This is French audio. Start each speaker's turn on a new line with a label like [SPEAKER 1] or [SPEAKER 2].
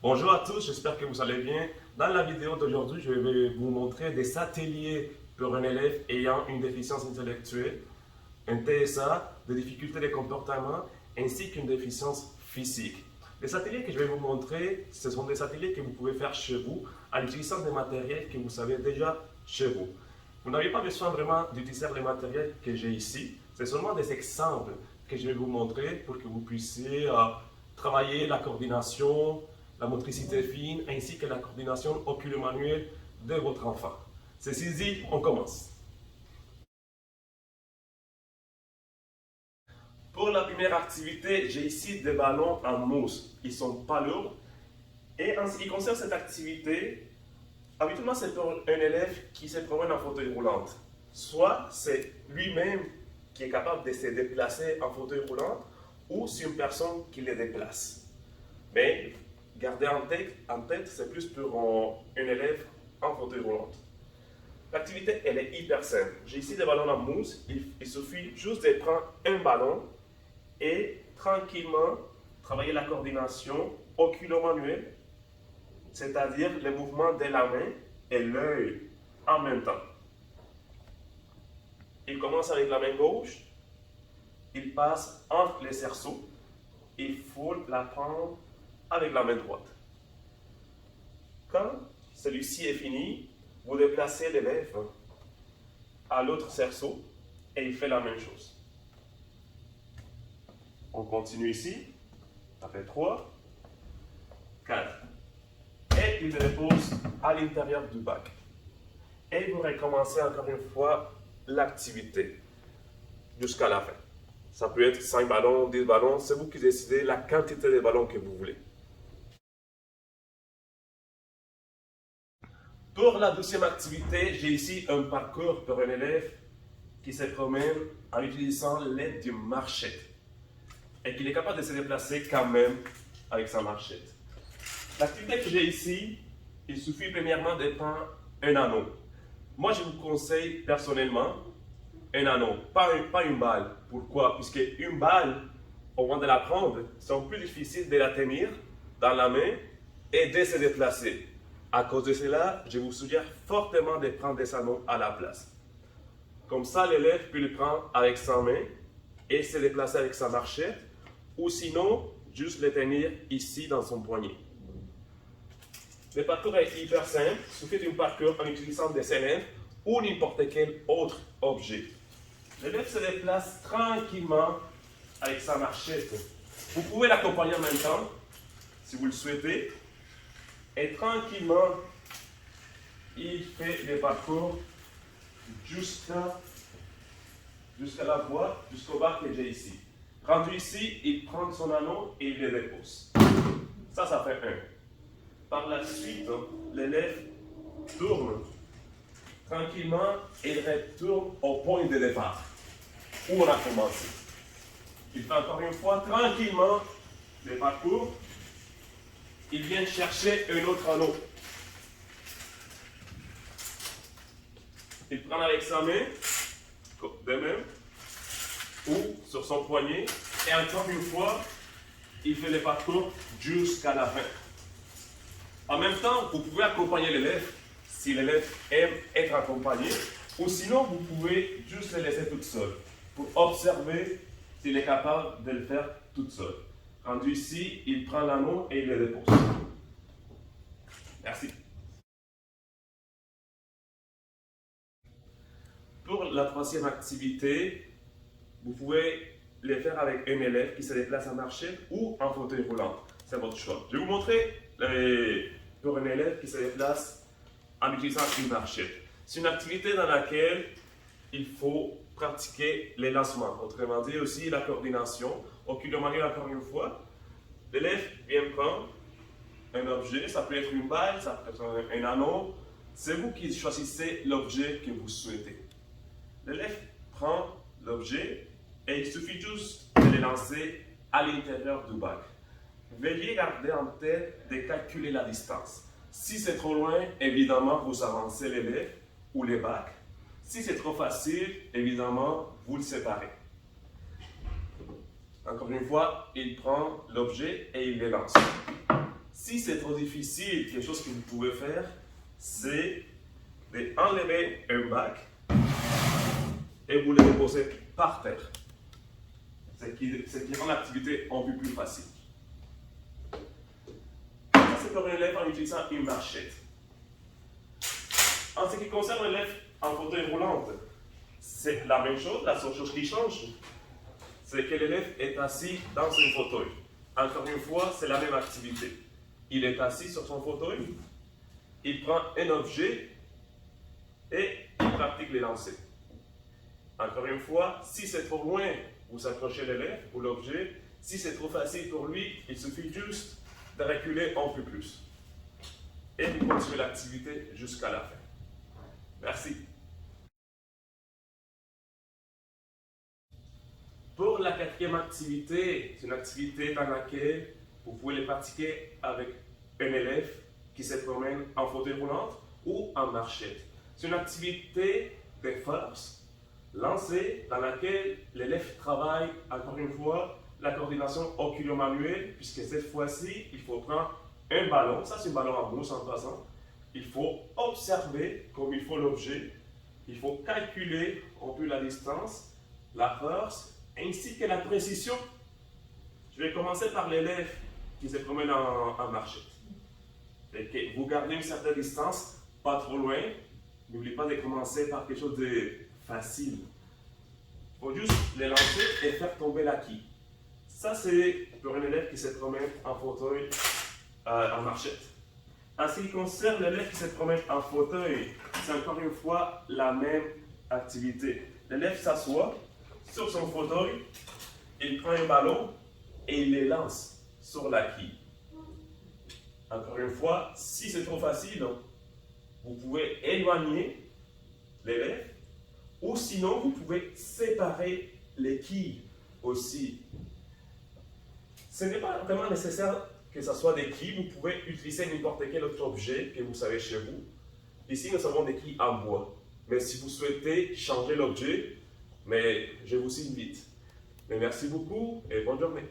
[SPEAKER 1] Bonjour à tous, j'espère que vous allez bien. Dans la vidéo d'aujourd'hui, je vais vous montrer des ateliers pour un élève ayant une déficience intellectuelle, un TSA, des difficultés de comportement, ainsi qu'une déficience physique. Les ateliers que je vais vous montrer, ce sont des ateliers que vous pouvez faire chez vous en utilisant des matériels que vous savez déjà chez vous. Vous n'avez pas besoin vraiment d'utiliser les matériels que j'ai ici. C'est seulement des exemples que je vais vous montrer pour que vous puissiez travailler la coordination, la motricité fine, ainsi que la coordination oculo-manuelle de votre enfant. Ceci dit, on commence. Pour la première activité, j'ai ici des ballons en mousse. Ils ne sont pas lourds. Et en ce qui concerne cette activité, habituellement c'est pour un élève qui se promène en fauteuil roulant. Soit c'est lui-même qui est capable de se déplacer en fauteuil roulant, ou c'est une personne qui le déplace. Mais gardez en tête, c'est plus pour un élève en fauteuil roulant. L'activité, elle est hyper simple. J'ai ici des ballons en mousse. Il suffit juste de prendre un ballon et tranquillement travailler la coordination oculo-manuelle, c'est-à-dire les mouvements de la main et l'œil en même temps. Il commence avec la main gauche, il passe entre les cerceaux, il faut la prendre avec la main droite. Quand celui-ci est fini, vous déplacez l'élève à l'autre cerceau et il fait la même chose. On continue ici. Ça fait 3, 4. Et il repose à l'intérieur du bac. Et vous recommencez encore une fois l'activité jusqu'à la fin. Ça peut être 5 ballons, 10 ballons, c'est vous qui décidez la quantité de ballons que vous voulez. Pour la deuxième activité, j'ai ici un parcours pour un élève qui se promène en utilisant l'aide d'une marchette et qu'il est capable de se déplacer quand même avec sa marchette. L'activité que j'ai ici, il suffit premièrement de prendre un anneau. Moi, je vous conseille personnellement un anneau, pas une balle. Pourquoi? Puisque une balle, au moment de la prendre, c'est plus difficile de la tenir dans la main et de se déplacer. À cause de cela, je vous suggère fortement de prendre des anneaux à la place. Comme ça, l'élève peut le prendre avec sa main et se déplacer avec sa marchette, ou sinon, juste le tenir ici dans son poignet. Le parcours est hyper simple, il suffit d'un parcours en utilisant des élèves ou n'importe quel autre objet. L'élève se déplace tranquillement avec sa marchette. Vous pouvez l'accompagner en même temps, si vous le souhaitez. Et tranquillement, il fait le parcours jusqu'à la boîte, jusqu'au bac que j'ai ici. Rendu ici, il prend son anneau et il le dépose. Ça fait 1. Par la suite, l'élève tourne tranquillement et il retourne au point de départ où on a commencé. Il fait encore une fois tranquillement le parcours. Il vient chercher un autre anneau. Il prend avec sa main, de même, ou sur son poignet, et encore une fois, il fait le parcours jusqu'à la fin. En même temps, vous pouvez accompagner l'élève si l'élève aime être accompagné, ou sinon vous pouvez juste le laisser toute seule pour observer s'il est capable de le faire toute seule. Rendu ici, il prend l'anneau et il le dépose. Merci. Pour la troisième activité, vous pouvez le faire avec un élève qui se déplace en marchette ou en fauteuil roulant. C'est votre choix. Je vais vous montrer pour un élève qui se déplace en utilisant une marchette. C'est une activité dans laquelle il faut pratiquer les lancements, autrement dit aussi la coordination. Oculo-manuelle encore une fois. L'élève vient prendre un objet, ça peut être une balle, ça peut être un anneau. C'est vous qui choisissez l'objet que vous souhaitez. L'élève prend l'objet et il suffit juste de le lancer à l'intérieur du bac. Veuillez garder en tête de calculer la distance. Si c'est trop loin, évidemment, vous avancez l'élève ou les bacs. Si c'est trop facile, évidemment, vous le séparez. Encore une fois, il prend l'objet et il le lance. Si c'est trop difficile, quelque chose que vous pouvez faire, c'est d'enlever un bac et vous le déposez par terre. Ce qui rend l'activité un peu plus facile. Ça, c'est pour un élève en utilisant une marchette. En ce qui concerne l'élève en fauteuil roulant, c'est la même chose. La seule chose qui change, c'est que l'élève est assis dans un fauteuil. Encore une fois, c'est la même activité. Il est assis sur son fauteuil, il prend un objet et il pratique les lancers. Encore une fois, si c'est trop loin, vous accrochez l'élève ou l'objet. Si c'est trop facile pour lui, il suffit juste de reculer un peu plus. Et vous continuez l'activité jusqu'à la fin. Merci. Pour la quatrième activité, c'est une activité dans laquelle vous pouvez les pratiquer avec un élève qui se promène en fauteuil roulant ou en marchette. C'est une activité de force lancée dans laquelle l'élève travaille, encore une fois, la coordination oculo-manuelle, puisque cette fois-ci, il faut prendre un ballon, ça c'est un ballon en mousse en passant, il faut observer comme il faut l'objet, il faut calculer un peu la distance, la force, ainsi que la précision. Je vais commencer par l'élève qui se promène en marchette. Vous gardez une certaine distance, pas trop loin. N'oubliez pas de commencer par quelque chose de facile. Il faut juste les lancer et faire tomber l'acquis. Ça, c'est pour un élève qui se promène en fauteuil, en marchette. En ce qui concerne l'élève qui se promène en fauteuil, c'est encore une fois la même activité. L'élève s'assoit sur son fauteuil, il prend un ballon et il les lance sur l'acquis. Encore une fois, si c'est trop facile, vous pouvez éloigner l'élève ou sinon vous pouvez séparer les quilles aussi. Ce n'est pas vraiment nécessaire que ce soit des quilles, vous pouvez utiliser n'importe quel autre objet que vous savez chez vous. Ici, nous avons des quilles en bois. Mais si vous souhaitez changer l'objet, mais je vous invite. Mais merci beaucoup et bonne journée.